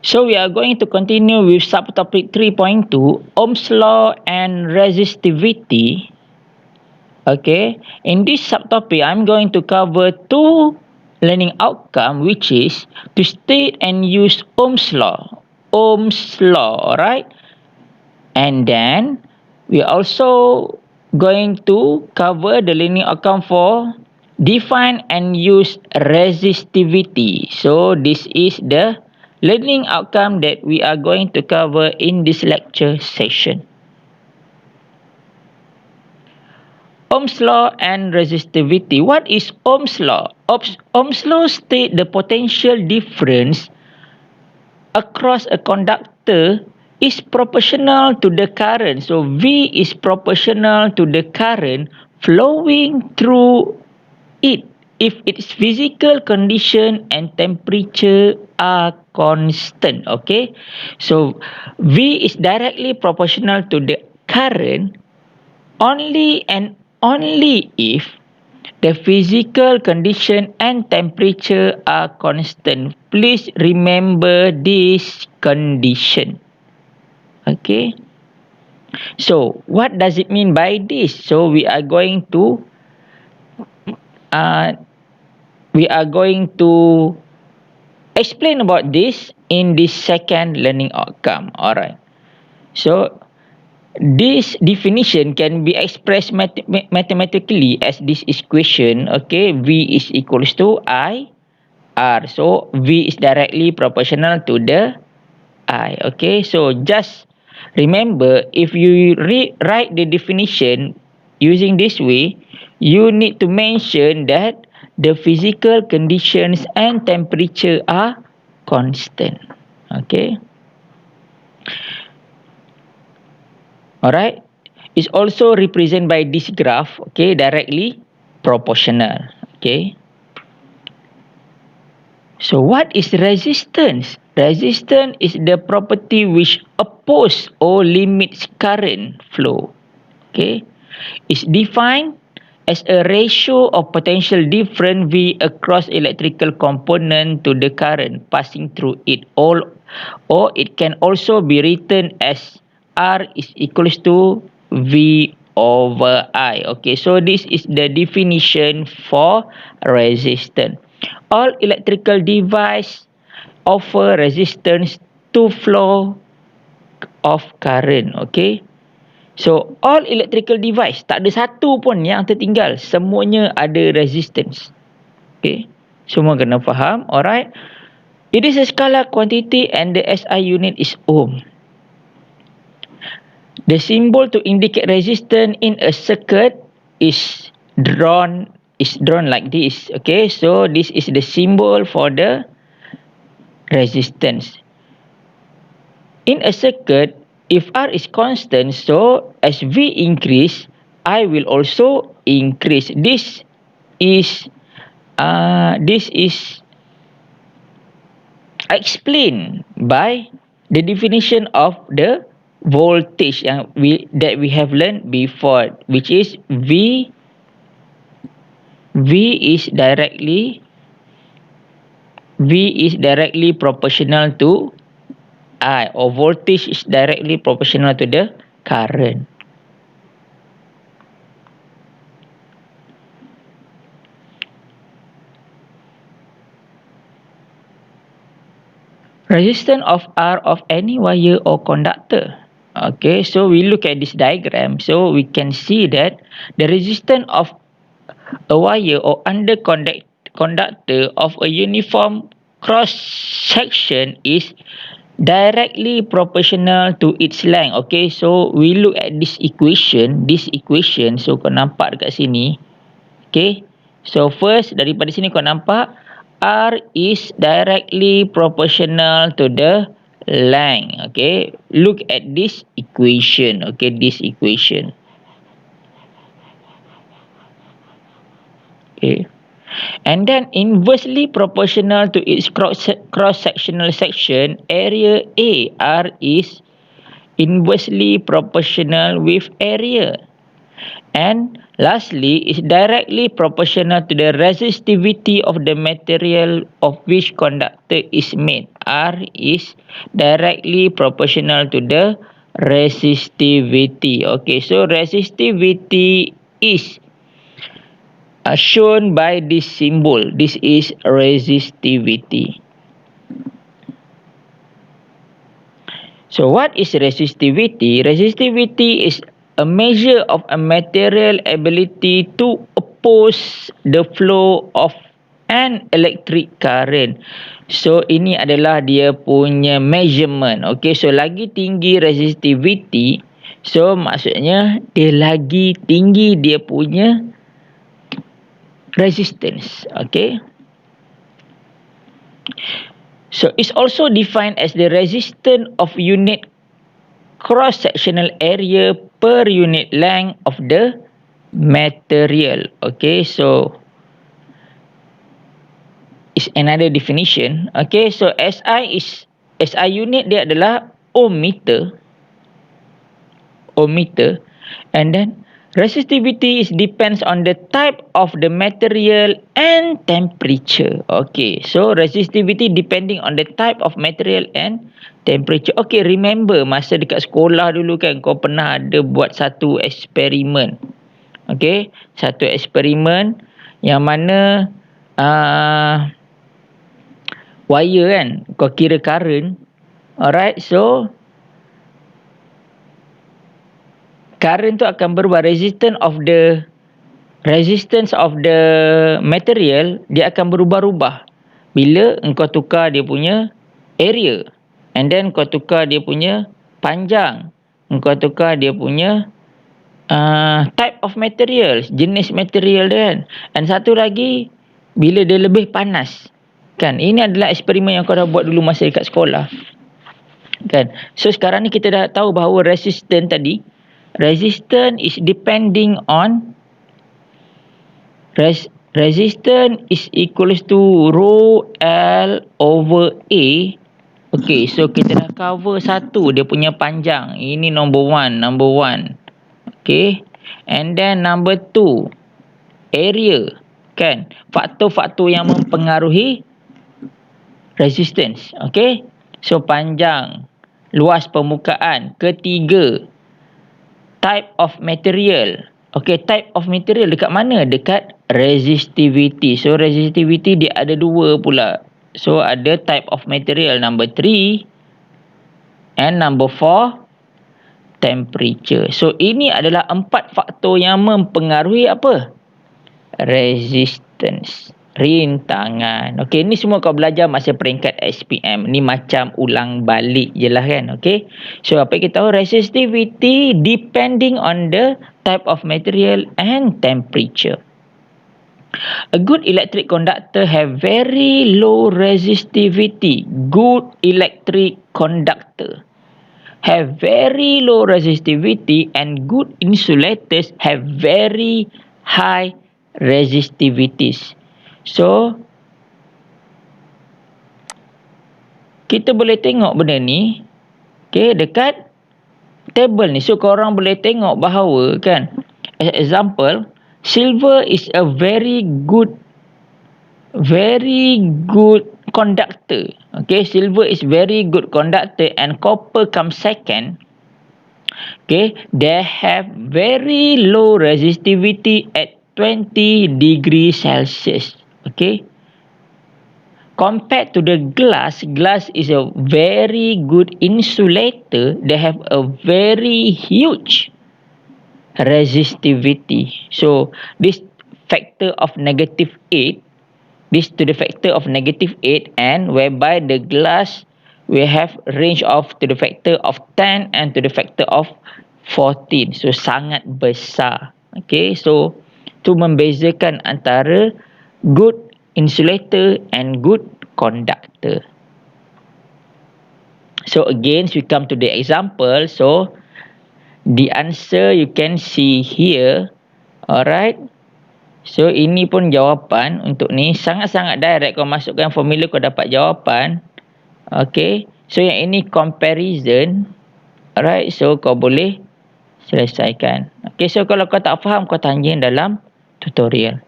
So we are going to continue with subtopic 3.2 Ohm's Law and Resistivity. Okay, in this subtopic, I'm going to cover two learning outcome, which is to state and use Ohm's Law. Ohm's Law, alright? And then we are also going to cover the learning outcome for define and use resistivity. So this is the learning outcome that we are going to cover in this lecture session. Ohm's law and resistivity. What is Ohm's law? Ohm's law states the potential difference across a conductor is proportional to the current. So V is proportional to the current flowing through it if its physical condition and temperature are constant. Okay, so V is directly proportional to the current only and only if the physical condition and temperature are constant. Please remember this condition. Okay. So what does it mean by this? So we are going to uh, explain about this in this second learning outcome. Alright. So this definition can be expressed mathematically as this equation. Okay, V is equals to I R. So V is directly proportional to the I. Okay, so just remember, if you write the definition using this way, you need to mention that the physical conditions and temperature are constant. Okay. Alright. It's also represented by this graph. Okay, directly proportional. Okay. So what is resistance? Resistance is the property which opposes or limits current flow. Okay. It's defined as a ratio of potential difference V across electrical component to the current passing through it. Or it can also be written as R is equals to V over I. Okay, so this is the definition for resistance. All electrical devices offer resistance to flow of current. Okay. So all electrical device, tak ada satu pun yang tertinggal, semuanya ada resistance. Okay, semua kena faham. Alright. It is a scalar quantity and the SI unit is ohm. The symbol to indicate resistance in a circuit is drawn like this. Okay, so this is the symbol for the resistance. In a circuit, if R is constant, so as V increase, I will also increase. This is explained by the definition of the voltage that we have learned before, which is V is directly proportional to I, or voltage is directly proportional to the current. Resistance of R of any wire or conductor. Okay, so we look at this diagram. So we can see that the resistance of a wire or conductor of a uniform cross section is directly proportional to its length. Okay, so we look at this equation. So kau nampak dekat sini. Okay, so first daripada sini kau nampak R is directly proportional to the length. Okay, look at this equation. Okay, this equation. Okay, and then inversely proportional to its cross-sectional section, area A, R is inversely proportional with area. And lastly, is directly proportional to the resistivity of the material of which conductor is made. R is directly proportional to the resistivity. Okay, so resistivity is shown by this symbol. This is resistivity. So what is resistivity? Resistivity is a measure of a material ability to oppose the flow of an electric current. So ini adalah dia punya measurement. Okay, so lagi tinggi resistivity, so maksudnya dia lagi tinggi dia punya resistance. Okay. So it's also defined as the resistance of unit cross-sectional area per unit length of the material. Okay, so is another definition. Okay, so SI unit dia adalah ohm meter, and then resistivity is depends on the type of the material and temperature. Okay, so resistivity depending on the type of material and temperature. Okay, remember masa dekat sekolah dulu kan, kau pernah ada buat satu eksperimen. Okay, satu eksperimen yang mana wire kan, kau kira current. Alright, so current tu akan berubah. Resistance of the material dia akan berubah-ubah bila engkau tukar dia punya area, and then kau tukar dia punya panjang, engkau tukar dia punya type of material, jenis material dia kan. And satu lagi, bila dia lebih panas kan. Ini adalah eksperimen yang kau dah buat dulu masa dekat sekolah kan. So sekarang ni kita dah tahu bahawa resistance tadi, resistance is depending on resistance is equals to rho L over A. Okay, so kita dah cover satu dia punya panjang. Ini number one. Okay, and then number 2 area kan, faktor-faktor yang mempengaruhi resistance. Okay, so panjang, luas permukaan. Ketiga, type of material. Okay, type of material dekat mana? Dekat resistivity. So resistivity dia ada dua pula. So ada type of material number 3 and number 4 temperature. So ini adalah 4 faktor yang mempengaruhi apa? Resistance, rintangan. Okey, ni semua kau belajar masa peringkat SPM. Ni macam ulang balik je lah kan. Okey, so apa kita tahu, resistivity depending on the type of material and temperature. A good electric conductor have very low resistivity. Good electric conductor have very low resistivity, and good insulators have very high resistivities. So kita boleh tengok benda ni, okay, dekat table ni. So korang boleh tengok bahawa kan, as example, silver is a very good conductor. Okay, silver is very good conductor, and copper comes second. Okay, they have very low resistivity at 20 degrees Celsius. Okay, compared to the glass is a very good insulator. They have a very huge resistivity. So this factor of -8, this to the factor of -8, and whereby the glass we have range of to the factor of 10 and to the factor of 14. So sangat besar. Okay, so tu membezakan antara good insulator and good conductor. So again, we come to the example. So the answer you can see here. Alright, so ini pun jawapan untuk ni. Sangat-sangat direct. Kau masukkan formula, kau dapat jawapan. Okay, so yang ini comparison. Alright, so kau boleh selesaikan. Okay, so kalau kau tak faham, kau tanya dalam tutorial.